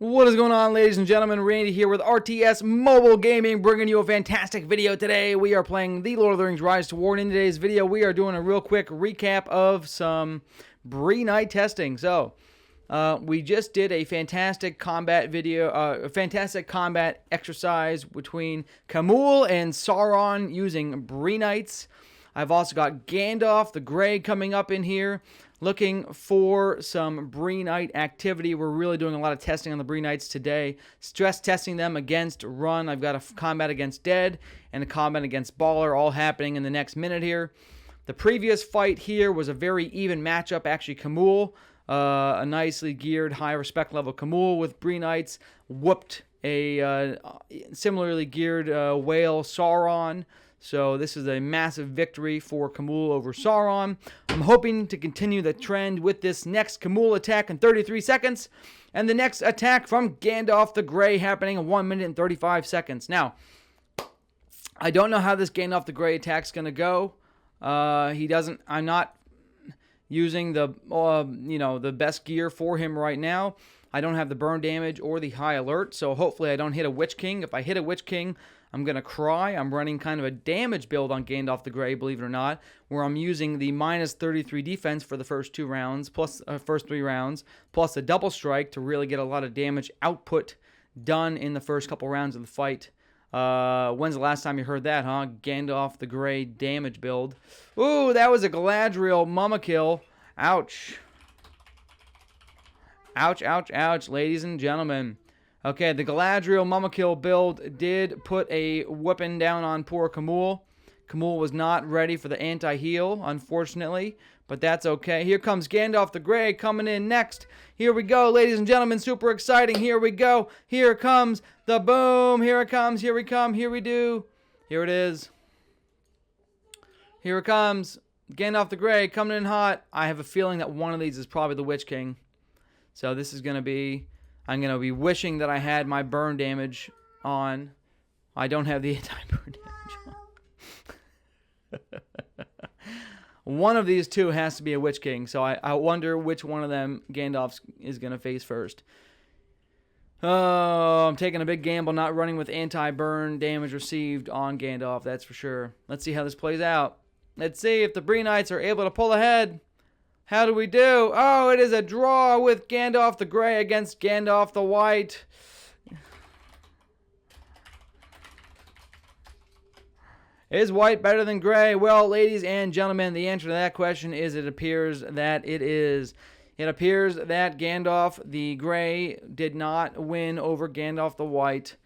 What is going on, ladies and gentlemen? Randy here with RTS Mobile Gaming, bringing you a fantastic video today. We are playing the Lord of the Rings Rise to War. In today's video, we are doing a real quick recap of some Bree Knight testing. So, we just did a fantastic combat video, a fantastic combat exercise between Camel and Sauron using Bree Knights. I've also got Gandalf the Grey coming up in here, looking for some Bree Knight activity. We're really doing a lot of testing on the Bree Knights today. Stress testing them against Run. I've got a combat against Dead and a combat against Baller all happening in the next minute here. The previous fight here was a very even matchup. Actually, Camel, a nicely geared, high respect level Camel with Bree Knights, whooped a similarly geared whale Sauron. So this is a massive victory for Camel over Sauron. I'm hoping to continue the trend with this next Camel attack in 33 seconds. And the next attack from Gandalf the Grey happening in 1 minute and 35 seconds. Now, I don't know how this Gandalf the Grey attack's going to go. I'm not using the, the best gear for him right now. I don't have the burn damage or the high alert. So hopefully I don't hit a Witch King. If I hit a Witch King, I'm going to cry. I'm running kind of a damage build on Gandalf the Grey, believe it or not, where I'm using the minus 33 defense for the first 2 rounds, plus first 3 rounds, plus a double strike to really get a lot of damage output done in the first couple rounds of the fight. When's the last time you heard that, huh? Gandalf the Grey damage build. Ooh, that was a Galadriel mama kill. Ouch. Ouch, ouch, ouch, ladies and gentlemen. Okay, the Galadriel Mama Kill build did put a whipping down on poor Camel. Camel was not ready for the anti-heal, unfortunately, but that's okay. Here comes Gandalf the Grey coming in next. Here we go, ladies and gentlemen, super exciting. Here we go. Here comes the boom. Here it comes. Here we come. Here we do. Here it is. Here it comes. Gandalf the Grey coming in hot. I have a feeling that one of these is probably the Witch King. So this is going to be... I'm going to be wishing that I had my burn damage on. I don't have the anti-burn damage on. One of these two has to be a Witch King, so I wonder which one of them Gandalf is going to face first. Oh, I'm taking a big gamble not running with anti-burn damage received on Gandalf, that's for sure. Let's see how this plays out. Let's see if the Bree Knights are able to pull ahead. How do we do? Oh, it is a draw with Gandalf the Grey against Gandalf the White. Is white better than gray? Well, ladies and gentlemen, the answer to that question is it appears that it is. It appears that Gandalf the Grey did not win over Gandalf the White.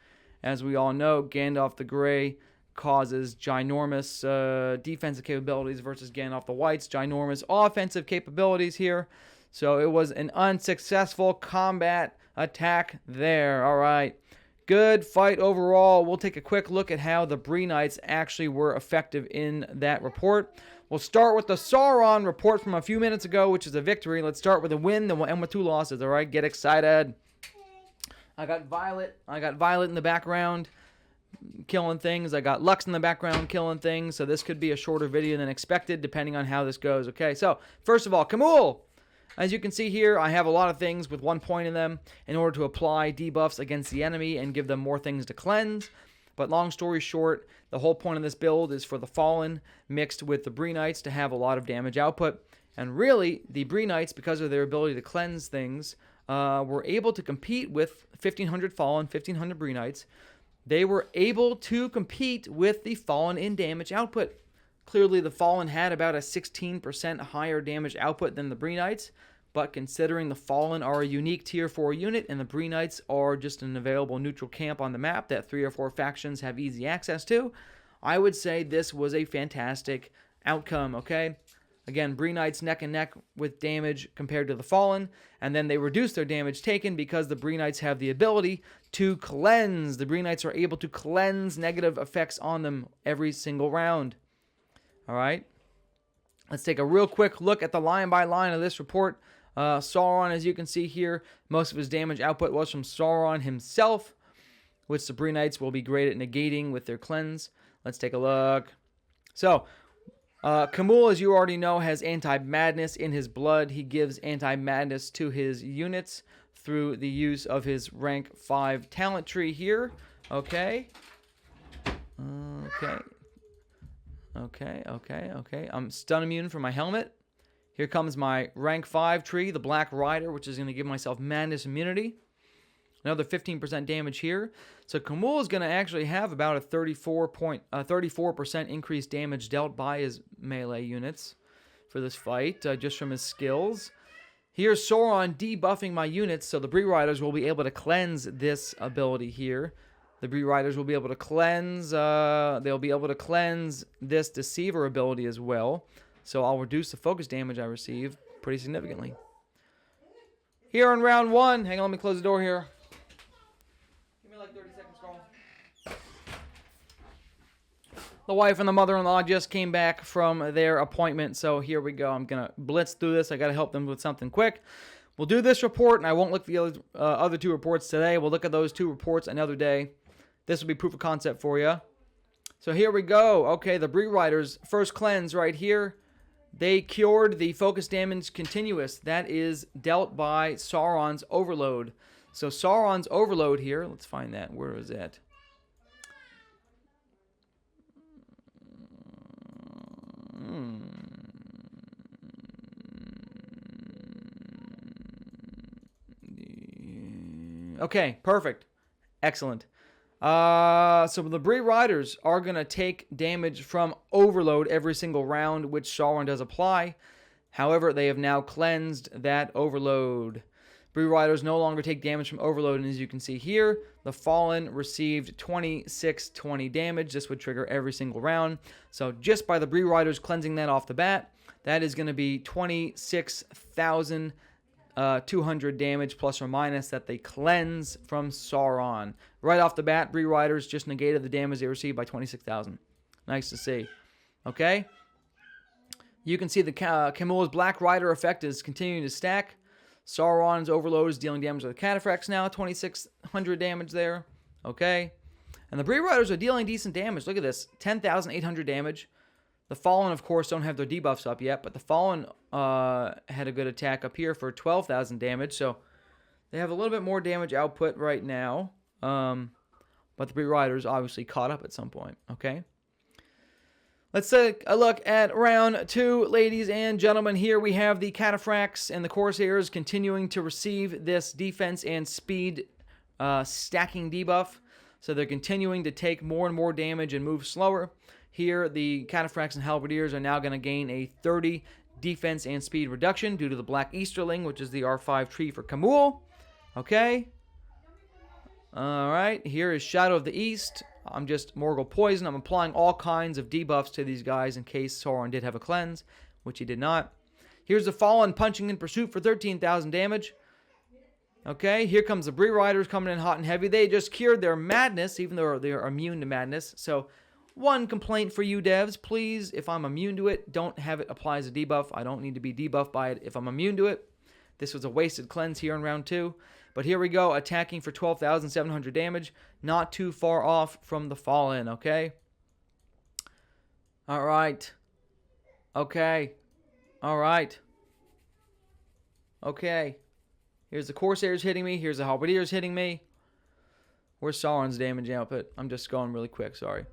As we all know, Gandalf the Grey causes ginormous defensive capabilities versus Gandalf the White's ginormous offensive capabilities here. So it was an unsuccessful combat attack there. All right. Good fight overall. We'll take a quick look at how the Bree Knights actually were effective in that report. We'll start with the Sauron report from a few minutes ago, which is a victory. Let's start with a win, then we'll end with 2 losses. All right, get excited. I got Violet in the background killing things. I got Lux in the background killing things. So this could be a shorter video than expected, depending on how this goes. Okay, so first of all, Camel. As you can see here, I have a lot of things with 1 point in them in order to apply debuffs against the enemy and give them more things to cleanse. But long story short, the whole point of this build is for the Fallen mixed with the Bree Knights to have a lot of damage output. And really, the Bree Knights, because of their ability to cleanse things, were able to compete with 1,500 Fallen, 1,500 Bree Knights. They were able to compete with the Fallen in damage output. Clearly, the Fallen had about a 16% higher damage output than the Bree Knights, but considering the Fallen are a unique tier 4 unit and the Bree Knights are just an available neutral camp on the map that 3 or 4 factions have easy access to, I would say this was a fantastic outcome, okay? Again, Bree Knights neck and neck with damage compared to the Fallen, and then they reduce their damage taken because the Bree Knights have the ability to cleanse. The Bree Knights are able to cleanse negative effects on them every single round. All right, let's take a real quick look at the line by line of this report. Sauron, as you can see here, most of his damage output was from Sauron himself, which the Bree Knights will be great at negating with their cleanse. Let's take a look. So, Camel, as you already know, has anti-madness in his blood. He gives anti-madness to his units through the use of his rank 5 talent tree here. Okay. Okay. I'm stun immune for my helmet. Here comes my rank 5 tree, the Black Rider, which is going to give myself madness immunity. Another 15% damage here. So Camel is going to actually have about a 34% increased damage dealt by his melee units for this fight, just from his skills. Here's Sauron debuffing my units, so the Bree Riders will be able to cleanse this ability here. The Bree Riders will be able to cleanse, they'll be able to cleanse this Deceiver ability as well. So I'll reduce the focus damage I receive pretty significantly. Here in round 1, hang on, let me close the door here. Give me like 30 seconds, Carl. The wife and the mother-in-law just came back from their appointment, so here we go. I'm going to blitz through this. I got to help them with something quick. We'll do this report, and I won't look at the other 2 reports today. We'll look at those 2 reports another day. This will be proof of concept for you. So here we go. Okay, the Bree Riders, first cleanse right here. They cured the focus damage continuous. That is dealt by Sauron's Overload. So Sauron's Overload here, let's find that. Where is that? Okay, perfect. Excellent. So the Bree Riders are going to take damage from Overload every single round, which Sauron does apply. However, they have now cleansed that Overload. Bree Riders no longer take damage from Overload, and as you can see here, the Fallen received 2620 damage. This would trigger every single round. So just by the Bree Riders cleansing that off the bat, that is going to be 26,200 damage plus or minus that they cleanse from Sauron. Right off the bat, Bree Riders just negated the damage they received by 26,000. Nice to see. Okay? You can see the Camel's Black Rider effect is continuing to stack. Sauron's Overload is dealing damage with the Cataphracts now, 2,600 damage there. Okay? And the Bree Riders are dealing decent damage. Look at this, 10,800 damage. The Fallen, of course, don't have their debuffs up yet, but the Fallen had a good attack up here for 12,000 damage, so they have a little bit more damage output right now. But the Bree Riders obviously caught up at some point, okay? Let's take a look at round 2, ladies and gentlemen. Here we have the Cataphracts and the Corsairs continuing to receive this defense and speed stacking debuff. So they're continuing to take more and more damage and move slower. Here, the Cataphracts and Halberdiers are now going to gain a 30 defense and speed reduction due to the Black Easterling, which is the R5 tree for Camel. Okay. Alright, here is Shadow of the East. I'm just Morgul Poison. I'm applying all kinds of debuffs to these guys in case Sauron did have a cleanse, which he did not. Here's the Fallen punching in pursuit for 13,000 damage. Okay, here comes the Bree Riders coming in hot and heavy. They just cured their madness, even though they're immune to madness. So, one complaint for you devs, please, if I'm immune to it, don't have it apply as a debuff. I don't need to be debuffed by it if I'm immune to it. This was a wasted cleanse here in round 2. But here we go, attacking for 12,700 damage. Not too far off from the Fallen, okay? Alright. Okay. Alright. Okay. Here's the Corsairs hitting me. Here's the Halberdiers hitting me. Where's Sauron's damage output? I'm just going really quick, sorry.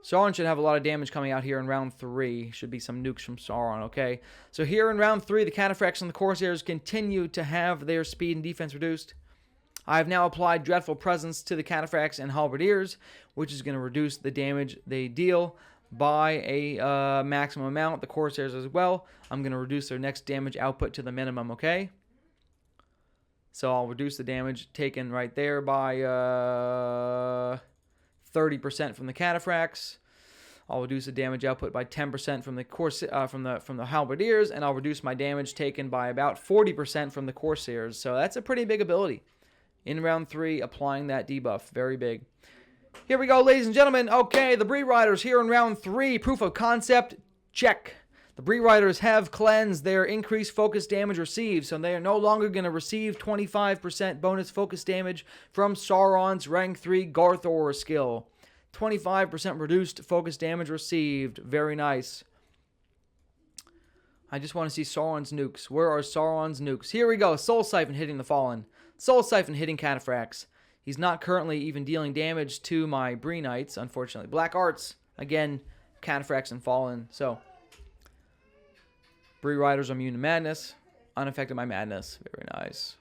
Sauron should have a lot of damage coming out here in round 3. Should be some nukes from Sauron, okay? So here in round 3, the Cataphracts and the Corsairs continue to have their speed and defense reduced. I have now applied Dreadful Presence to the Cataphracts and Halberdiers, which is going to reduce the damage they deal by a maximum amount. The Corsairs as well. I'm going to reduce their next damage output to the minimum, okay? So I'll reduce the damage taken right there by 30% from the Cataphracts. I'll reduce the damage output by 10% from the from the Halberdiers, and I'll reduce my damage taken by about 40% from the Corsairs. So that's a pretty big ability. In round 3, applying that debuff. Very big. Here we go, ladies and gentlemen. Okay, the Bree Riders here in round 3. Proof of concept, check. The Bree Riders have cleansed their increased focus damage received, so they are no longer going to receive 25% bonus focus damage from Sauron's rank 3 Garthor skill. 25% reduced focus damage received. Very nice. I just want to see Sauron's nukes. Where are Sauron's nukes? Here we go. Soul Siphon hitting the Fallen. Soul Siphon hitting Cataphracts. He's not currently even dealing damage to my Bree Knights, unfortunately. Black Arts, again, Cataphracts and Fallen. So, Bree Riders are immune to madness. Unaffected by madness. Very nice.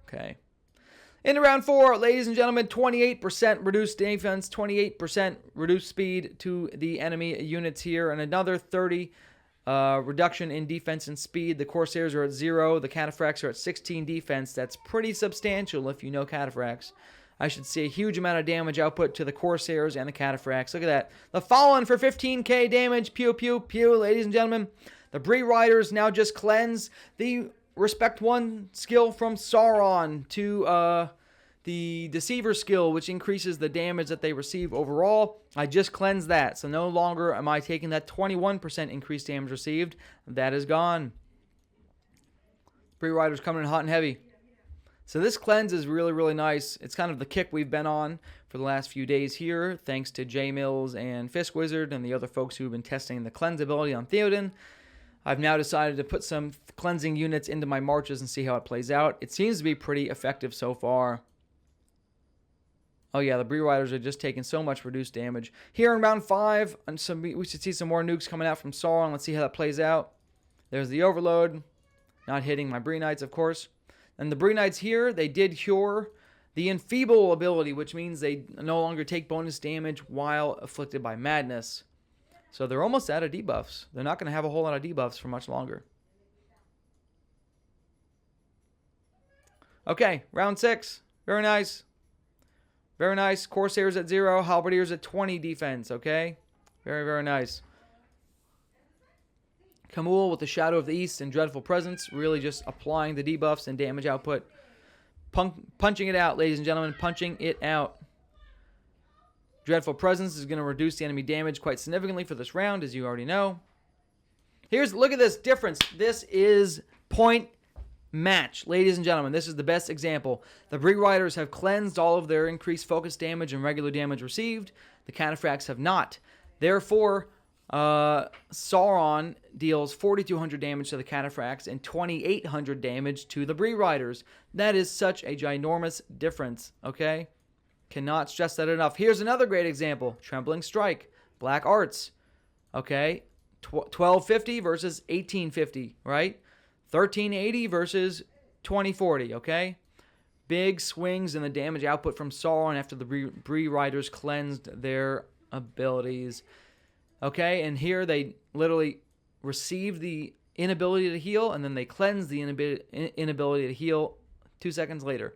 Okay. In round 4, ladies and gentlemen, 28% reduced defense, 28% reduced speed to the enemy units here, and another 30 reduction in defense and speed. The Corsairs are at 0. The Cataphracts are at 16 defense. That's pretty substantial if you know Cataphracts. I should see a huge amount of damage output to the Corsairs and the Cataphracts. Look at that. The Fallen for 15k damage. Pew, pew, pew, ladies and gentlemen. The Bree Riders now just cleanse the Respect 1 skill from Sauron to the Deceiver skill, which increases the damage that they receive overall. I just cleansed that, so no longer am I taking that 21% increased damage received. That is gone. Bree Riders coming in hot and heavy. So this cleanse is really, really nice. It's kind of the kick we've been on for the last few days here, thanks to J Mills and Fisk Wizard and the other folks who've been testing the cleanse ability on Theoden. I've now decided to put some cleansing units into my marches and see how it plays out. It seems to be pretty effective so far. Oh yeah, the Bree Riders are just taking so much reduced damage. Here in round 5, we should see some more nukes coming out from Sauron. Let's see how that plays out. There's the Overload. Not hitting my Bree Knights, of course. And the Bree Knights here, they did cure the Enfeeble ability, which means they no longer take bonus damage while afflicted by madness. So they're almost out of debuffs. They're not going to have a whole lot of debuffs for much longer. Okay, round 6. Very nice. Very nice. Corsairs at 0. Halberdiers at 20 defense, okay? Very, very nice. Camel with the Shadow of the East and Dreadful Presence, really just applying the debuffs and damage output. Punching it out, ladies and gentlemen. Punching it out. Dreadful Presence is going to reduce the enemy damage quite significantly for this round, as you already know. Look at this difference. This is point match, ladies and gentlemen. This is the best example. The Bree Riders have cleansed all of their increased focus damage and regular damage received. The Cataphracts have not. Therefore, Sauron deals 4,200 damage to the Cataphracts and 2,800 damage to the Bree Riders. That is such a ginormous difference, okay? Cannot stress that enough. Here's another great example. Trembling Strike. Black Arts. Okay? 1250 versus 1850, right? 1380 versus 2040, okay? Big swings in the damage output from Sauron after the Bree Riders cleansed their abilities. Okay? And here they literally received the inability to heal, and then they cleansed the inability to heal 2 seconds later.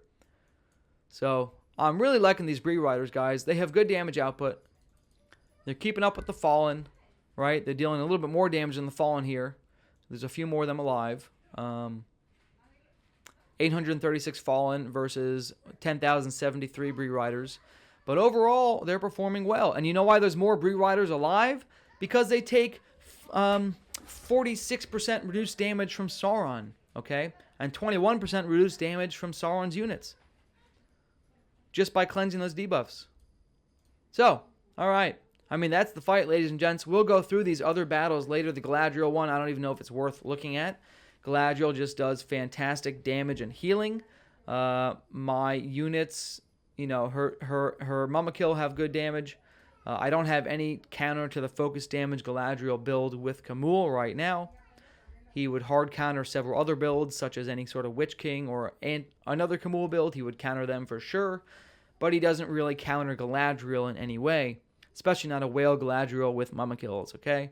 So I'm really liking these Bree Riders, guys. They have good damage output. They're keeping up with the Fallen, right? They're dealing a little bit more damage than the Fallen here. There's a few more of them alive. 836 Fallen versus 10,073 Bree Riders. But overall, they're performing well. And you know why there's more Bree Riders alive? Because they take 46% reduced damage from Sauron, okay? And 21% reduced damage from Sauron's units. Just by cleansing those debuffs. So, all right. I mean, that's the fight, ladies and gents. We'll go through these other battles later. The Galadriel one, I don't even know if it's worth looking at. Galadriel just does fantastic damage and healing. My units, you know, her Mama Kill have good damage. I don't have any counter to the focus damage Galadriel build with Camel right now. He would hard counter several other builds, such as any sort of Witch King or another Camel build. He would counter them for sure. But he doesn't really counter Galadriel in any way. Especially not a Whale Galadriel with Mama Kills, okay?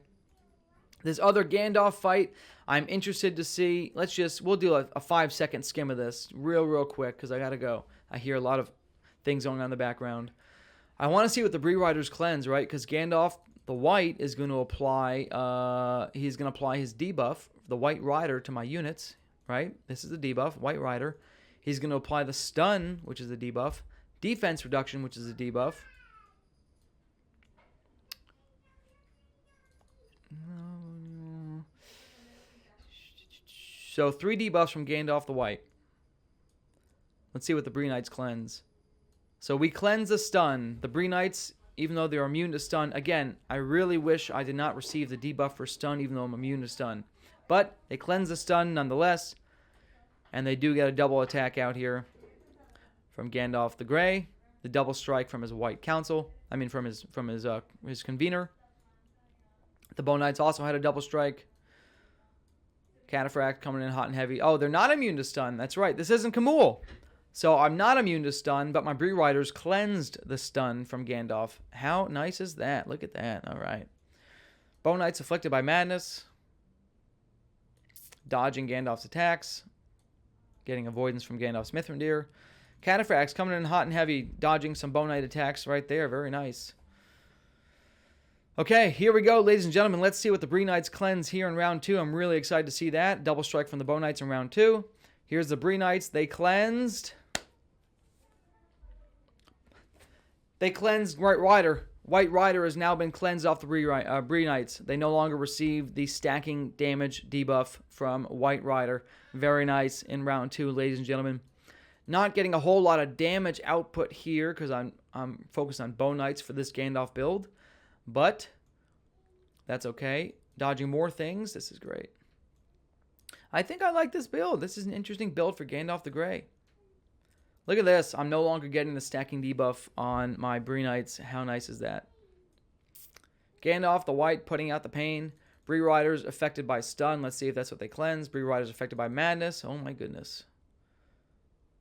This other Gandalf fight, I'm interested to see. We'll do a 5-second skim of this real quick because I got to go. I hear a lot of things going on in the background. I want to see what the Bree Riders cleanse, right? Because Gandalf, the White, is going to apply, he's going to apply his debuff, the White Rider, to my units, right? This is the debuff, White Rider. He's going to apply the Stun, which is the debuff, Defense Reduction, which is the debuff. So 3 debuffs from Gandalf the White. Let's see what the Bree Knights cleanse. So we cleanse the Stun. The Bree Knights, even though they're immune to Stun, again, I really wish I did not receive the debuff for Stun, even though I'm immune to Stun. But they cleanse the stun nonetheless. And they do get a double attack out here from Gandalf the Grey. The double strike from his White Council. I mean, from his convener. The Bone Knights also had a double strike. Cataphract coming in hot and heavy. Oh, they're not immune to stun. That's right. This isn't Camel. So I'm not immune to stun, but my Bree Riders cleansed the stun from Gandalf. How nice is that? Look at that. All right. Bone Knights afflicted by madness. Dodging Gandalf's attacks. Getting avoidance from Gandalf's Mithrandir. Cataphracts coming in hot and heavy. Dodging some Bone Knight attacks right there. Very nice. Okay, here we go, ladies and gentlemen. Let's see what the Bree Knights cleanse here in round 2. I'm really excited to see that. Double strike from the Bone Knights in round 2. Here's the Bree Knights. They cleansed White Rider. White Rider has now been cleansed off the Bree Knights. They no longer receive the stacking damage debuff from White Rider. Very nice in round 2, ladies and gentlemen. Not getting a whole lot of damage output here because I'm focused on Bone Knights for this Gandalf build. But that's okay. Dodging more things. This is great. I think I like this build. This is an interesting build for Gandalf the Grey. Look at this. I'm no longer getting the stacking debuff on my Bree Knights. How nice is that? Gandalf the White putting out the pain. Bree Riders affected by stun. Let's see if that's what they cleanse. Bree Riders affected by madness. Oh my goodness.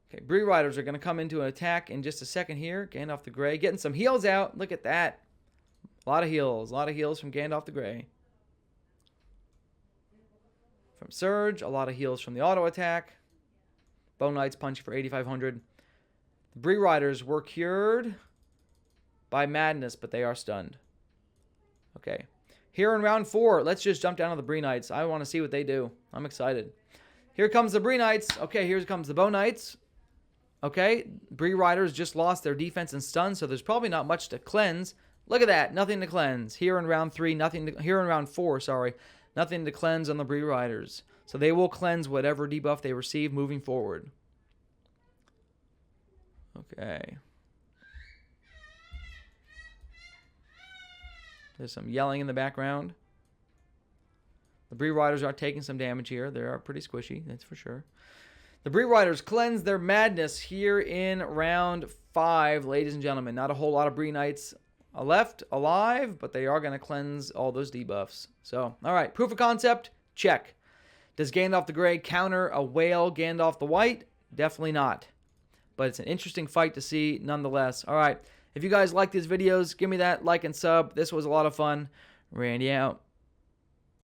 Okay, Bree Riders are going to come into an attack in just a second here. Gandalf the Grey getting some heals out. Look at that. A lot of heals. A lot of heals from Gandalf the Grey. From Surge, a lot of heals from the auto attack. Bone Knights punching for 8,500. The Bree Riders were cured by madness, but they are stunned. Okay. Here in round 4, let's just jump down to the Bree Knights. I want to see what they do. I'm excited. Here comes the Bree Knights. Okay, here comes the Bone Knights. Okay, Bree Riders just lost their defense and stun, so there's probably not much to cleanse. Look at that. Nothing to cleanse. Here in round 3, here in round 4, sorry. Nothing to cleanse on the Bree Riders. So they will cleanse whatever debuff they receive moving forward. Okay. There's some yelling in the background. The Bree Riders are taking some damage here. They are pretty squishy, that's for sure. The Bree Riders cleanse their madness here in round 5, ladies and gentlemen. Not a whole lot of Bree Knights left alive, but they are going to cleanse all those debuffs. So, all right, proof of concept, check. Does Gandalf the Grey counter a whale Gandalf the White? Definitely not. But it's an interesting fight to see nonetheless. All right, if you guys like these videos, give me that like and sub. This was a lot of fun. Randy out.